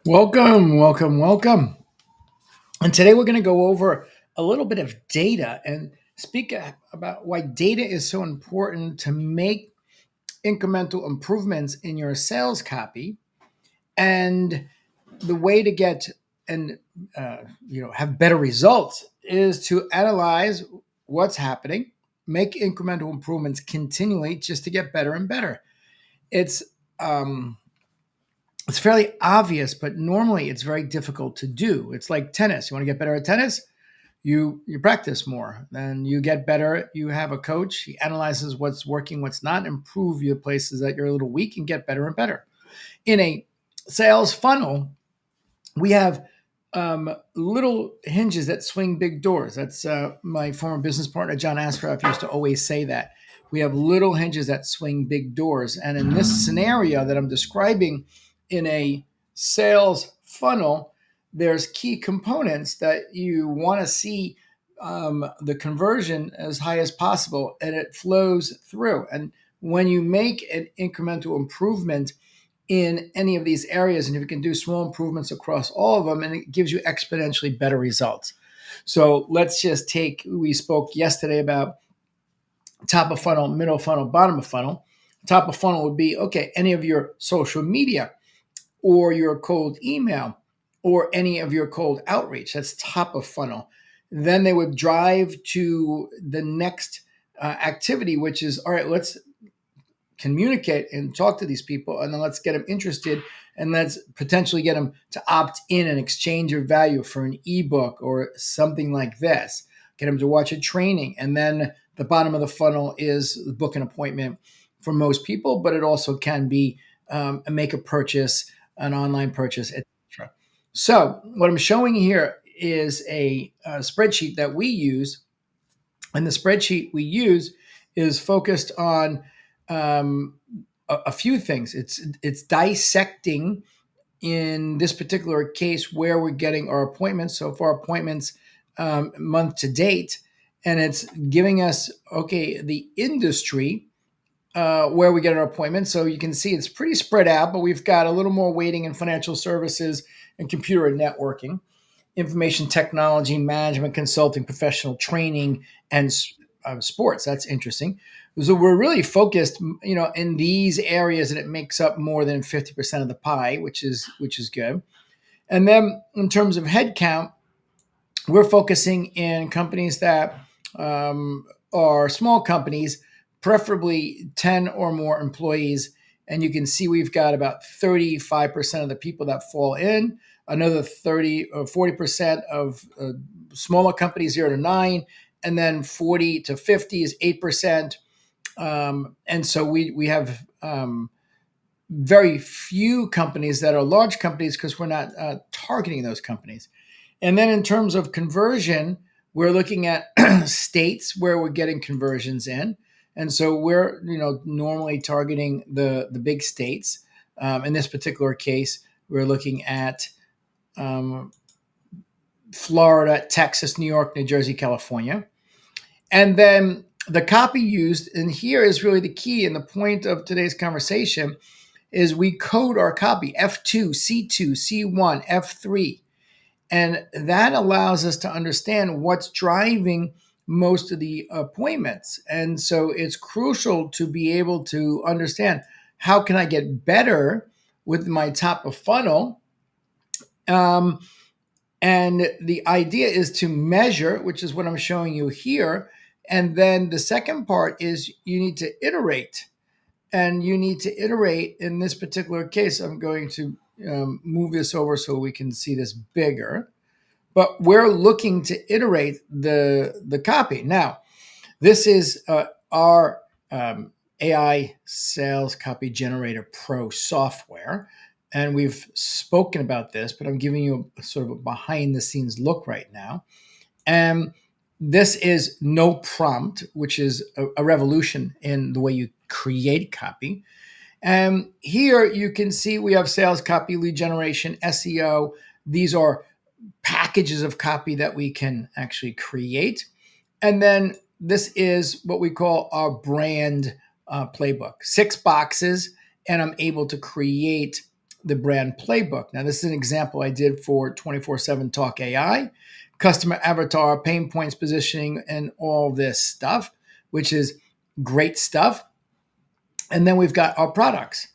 Welcome, welcome, welcome. And today we're going to go over a little bit of data and speak about why data is so important to make incremental improvements in your sales copy, and the way to get and have better results is to analyze what's happening, make incremental improvements continually just to get better and better. It's um, it's fairly obvious, but normally it's very difficult to do. It's like tennis. You want to get better at tennis? You practice more, then you get better. You have a coach. He analyzes what's working, what's not, improve your places that you're a little weak, and get better and better. In a sales funnel, we have little hinges that swing big doors. That's my former business partner, John Ashraf, used to always say that. We have little hinges that swing big doors. And in this scenario that I'm describing in a sales funnel, there's key components that you want to see the conversion as high as possible, and it flows through. And when you make an incremental improvement in any of these areas, and if you can do small improvements across all of them, and it gives you exponentially better results. So let's just we spoke yesterday about top of funnel, middle funnel, bottom of funnel. Top of funnel would be, okay, any of your social media or your cold email or any of your cold outreach. That's top of funnel. Then they would drive to the next activity, which is, all right, let's communicate and talk to these people, and then let's get them interested, and let's potentially get them to opt in and exchange your value for an ebook or something like this. Get them to watch a training, and then the bottom of the funnel is book an appointment for most people, but it also can be make a purchase, an online purchase, etc. So what I'm showing here is a spreadsheet that we use, and the spreadsheet we use is focused on a few things. It's dissecting in this particular case where we're getting our appointments. So for appointments month to date, and it's giving us the industry where we get our appointments. So you can see it's pretty spread out, but we've got a little more weighting in financial services and computer and networking, information technology, management, consulting, professional training, and sports. That's interesting. So we're really focused, in these areas, and it makes up more than 50% of the pie, which is good. And then in terms of headcount, we're focusing in companies that are small companies, preferably 10 or more employees. And you can see we've got about 35% of the people that fall in, another 30 or 40% of smaller companies, 0 to 9, and then 40 to 50 is 8%. And so we have very few companies that are large companies because we're not targeting those companies. And then in terms of conversion, we're looking at states where we're getting conversions in. And so we're normally targeting the big states. In this particular case, we're looking at Florida, Texas, New York, New Jersey, California. And then the copy used, and here is really the key, and the point of today's conversation is we code our copy F2, C2, C1, F3. And that allows us to understand what's driving most of the appointments. And so it's crucial to be able to understand, how can I get better with my top of funnel? And the idea is to measure, which is what I'm showing you here. And then the second part is you need to iterate. And you need to iterate in this particular case. I'm going to move this over so we can see this bigger. But we're looking to iterate the copy. Now, this is our AI Sales Copy Generator Pro software. And we've spoken about this, but I'm giving you a sort of a behind the scenes look right now. And this is no prompt, which is a revolution in the way you create copy. And here you can see we have sales copy, lead generation, SEO. These are packages of copy that we can actually create. And then this is what we call our brand playbook. 6 boxes, and I'm able to create the brand playbook. Now, this is an example I did for 24/7 Talk AI, customer avatar, pain points, positioning, and all this stuff, which is great stuff. And then we've got our products.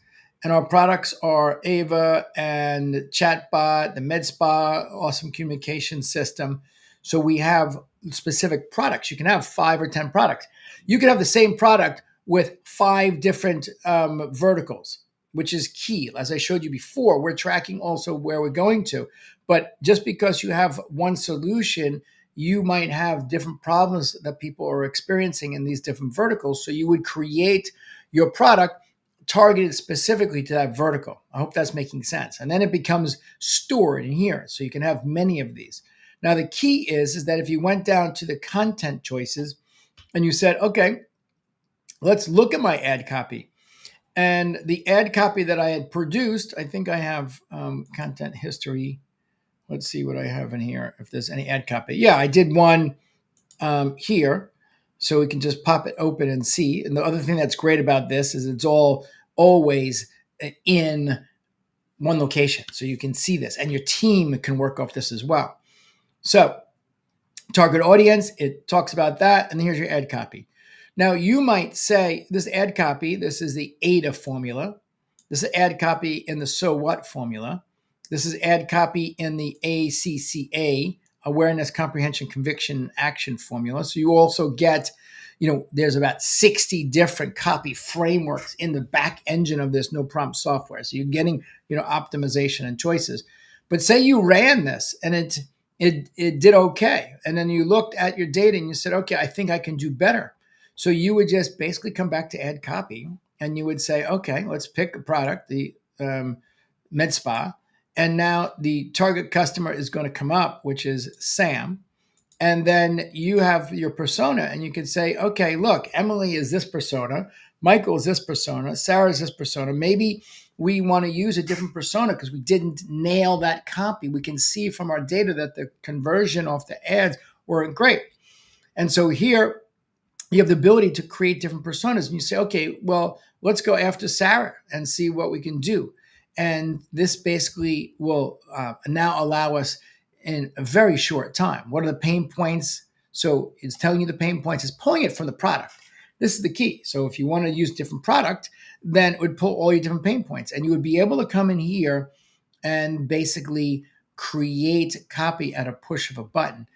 And our products are Ava and Chatbot, the MedSpa, awesome communication system. So we have specific products. You can have 5 or 10 products. You can have the same product with 5 different verticals, which is key. As I showed you before, we're tracking also where we're going to. But just because you have one solution, you might have different problems that people are experiencing in these different verticals. So you would create your product targeted specifically to that vertical. I hope that's making sense. And then it becomes stored in here. So you can have many of these. Now, the key is that if you went down to the content choices and you said, okay, let's look at my ad copy. And the ad copy that I had produced, I think I have content history. Let's see what I have in here, if there's any ad copy. Yeah, I did one here. So we can just pop it open and see. And the other thing that's great about this is it's all always in one location. So you can see this and your team can work off this as well. So target audience, it talks about that. And here's your ad copy. Now you might say this ad copy, this is the ADA formula. This is ad copy in the so what formula. This is ad copy in the ACCA, awareness, comprehension, conviction, action formula. So you also get, there's about 60 different copy frameworks in the back engine of this no prompt software. So you're getting, optimization and choices. But say you ran this and it did okay. And then you looked at your data and you said, okay, I think I can do better. So you would just basically come back to ad copy and you would say, okay, let's pick a product, the MedSpa. And now the target customer is going to come up, which is Sam. And then you have your persona and you can say, okay, look, Emily is this persona. Michael is this persona. Sarah is this persona. Maybe we want to use a different persona because we didn't nail that copy. We can see from our data that the conversion off the ads weren't great. And so here you have the ability to create different personas. And you say, okay, well, let's go after Sarah and see what we can do. And this basically will now allow us in a very short time. What are the pain points? So it's telling you the pain points, it's pulling it from the product. This is the key. So if you want to use different product, then it would pull all your different pain points. And you would be able to come in here and basically create copy at a push of a button.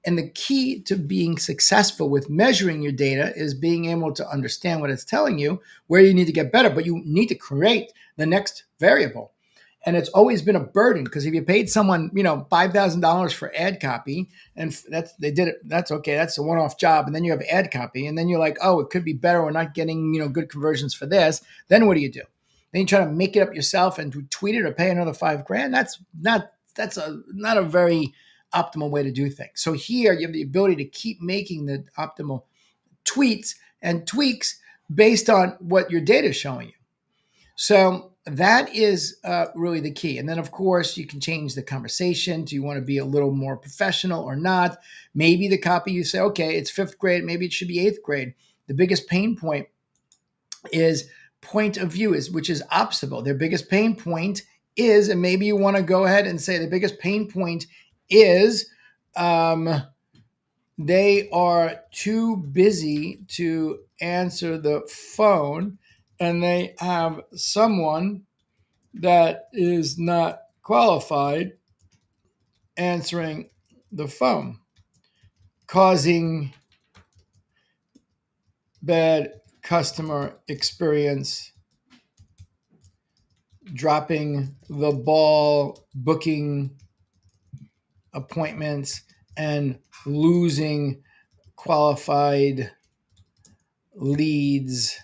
And the key to being successful with measuring your data is being able to understand what it's telling you, where you need to get better, but you need to create the next variable. And it's always been a burden because if you paid someone, $5,000 for ad copy and they did it, that's okay. That's a one-off job. And then you have ad copy and then you're like, oh, it could be better. We're not getting, good conversions for this. Then what do? Then you try to make it up yourself and tweet it or pay another $5,000. That's not a very optimal way to do things. So here you have the ability to keep making the optimal tweets and tweaks based on what your data is showing you. So that is really the key. And then, of course, you can change the conversation. Do you want to be a little more professional or not? Maybe the copy you say, okay, it's 5th grade. Maybe it should be 8th grade. The biggest pain point is point of view, which is obstacle. Their biggest pain point is, and maybe you want to go ahead and say the biggest pain point is they are too busy to answer the phone and they have someone that is not qualified answering the phone, causing bad customer experience, dropping the ball, booking appointments, and losing qualified leads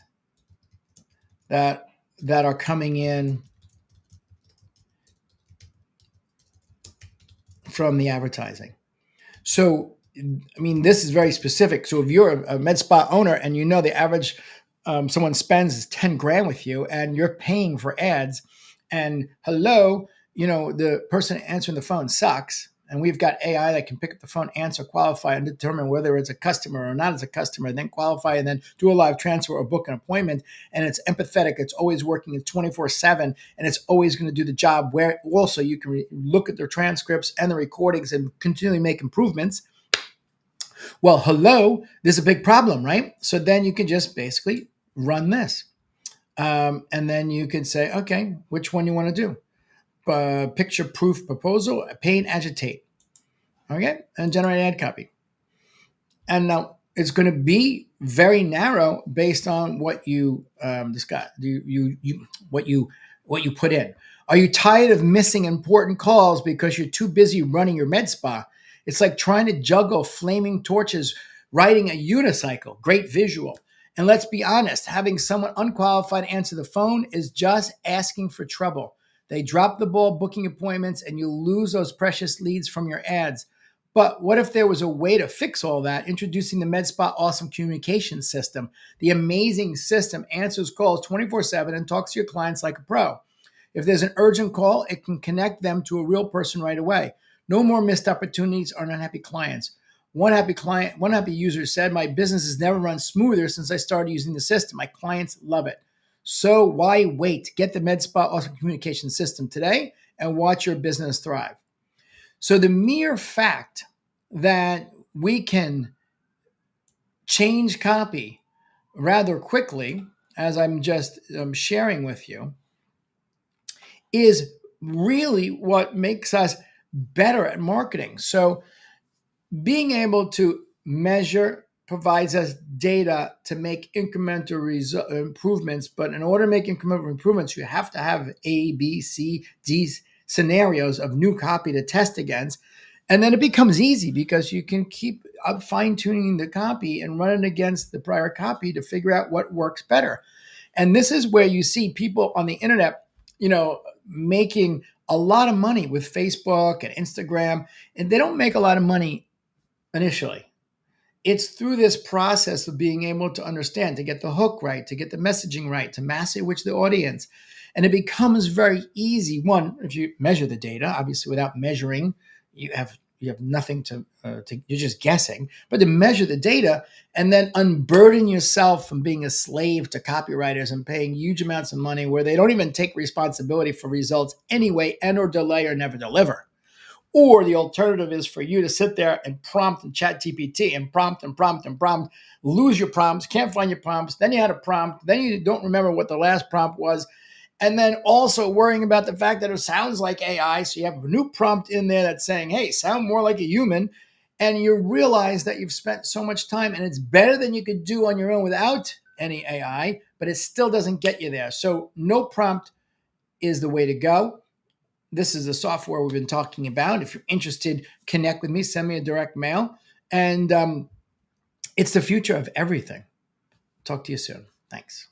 that are coming in from the advertising. So, this is very specific. So if you're a med spa owner and the average someone spends is 10 grand with you and you're paying for ads and the person answering the phone sucks, And we've got AI that can pick up the phone, answer, qualify, and determine whether it's a customer or not as a customer, and then qualify and then do a live transfer or book an appointment. And it's empathetic. It's always working. It's 24/7, and it's always going to do the job. Where also you can look at their transcripts and the recordings and continually make improvements. Well, hello, there's a big problem, right? So then you can just basically run this. And then you can say, okay, which one you want to do? Picture proof proposal, pay and agitate. Okay, and generate ad copy. And now it's going to be very narrow based on what you what you put in. Are you tired of missing important calls because you're too busy running your med spa? It's like trying to juggle flaming torches riding a unicycle. Great visual. And let's be honest, having someone unqualified answer the phone is just asking for trouble. They drop the ball booking appointments and you lose those precious leads from your ads. But what if there was a way to fix all that? Introducing the MedSpa Awesome Communication System. The amazing system answers calls 24/7 and talks to your clients like a pro. If there's an urgent call, it can connect them to a real person right away. No more missed opportunities or unhappy clients. One happy user said, "My business has never run smoother since I started using the system. My clients love it." So why wait? Get the MedSpa Awesome Communication System today and watch your business thrive. So the mere fact that we can change copy rather quickly, as I'm just sharing with you, is really what makes us better at marketing. So being able to measure provides us data to make incremental improvements. But in order to make incremental improvements, you have to have A, B, C, D scenarios of new copy to test against. And then it becomes easy because you can keep fine tuning the copy and run it against the prior copy to figure out what works better. And this is where you see people on the internet, making a lot of money with Facebook and Instagram, and they don't make a lot of money initially. It's through this process of being able to understand, to get the hook right, to get the messaging right, to message the audience. And it becomes very easy. One, if you measure the data, obviously without measuring, you have nothing to you're just guessing. But to measure the data and then unburden yourself from being a slave to copywriters and paying huge amounts of money where they don't even take responsibility for results anyway, and or delay or never deliver. Or the alternative is for you to sit there and prompt and chat GPT and prompt, lose your prompts, can't find your prompts. Then you had a prompt. Then you don't remember what the last prompt was. And then also worrying about the fact that it sounds like AI. So you have a new prompt in there that's saying, hey, sound more like a human. And you realize that you've spent so much time and it's better than you could do on your own without any AI, but it still doesn't get you there. So no prompt is the way to go. This is the software we've been talking about. If you're interested, connect with me, send me a direct mail. And it's the future of everything. Talk to you soon. Thanks.